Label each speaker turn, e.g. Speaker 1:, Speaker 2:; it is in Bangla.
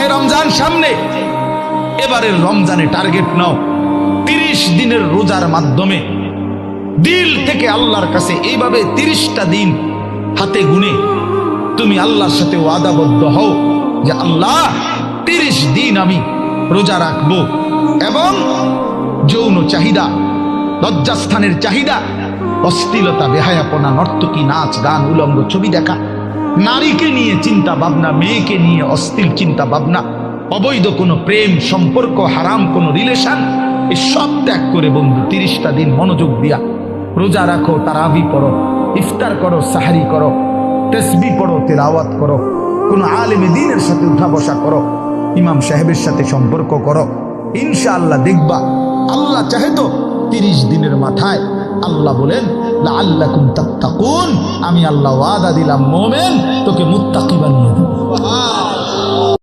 Speaker 1: মাহে রমজান সামনে, এবারের রমজানে টার্গেট নাও 30 দিনের রোজার মাধ্যমে দিল থেকে আল্লাহর কাছে এইভাবে 30টা দিন হাতে গুনে তুমি আল্লাহর সাথে ওয়াদাবদ্ধ হও যে আল্লাহ 30 দিন আমি রোজা রাখবো। এবং যৌন চাহিদা, লজ্জাস্থানের চাহিদা, অশ্লীলতা, বেহায়াপনা, নর্তকী, নাচ গান, উলঙ্গ ছবি দেখা, নারীকে নিয়ে চিন্তা ভাবনা, মেয়েকে নিয়ে অশ্লীল চিন্তা ভাবনা, অবৈধ কোনো প্রেম সম্পর্ক, হারাম কোনো রিলেশন, এই সব ত্যাগ করে বন্ধু 30টা দিন মনোযোগ দিয়া রোজা রাখো, তারাবি পড়ো, ইফতার করো, সাহারি করো, তাসবিহ পড়ো, তিলাওয়াত করো, কোন আলেমে দ্বীনের সাথে উঠা বসা করো, ইমাম সাহেবের সাথে সম্পর্ক করো। ইনশাআল্লাহ দেখবা আল্লাহ চাহে তো 30 দিনের মাথায় আল্লাহ বলেন লাআল্লাকুম তাত্তাকুন, আমি আল্লাহ ওয়াদা দিলাম মোমেন তোকে মুত্তাকি বানিয়ে দেব।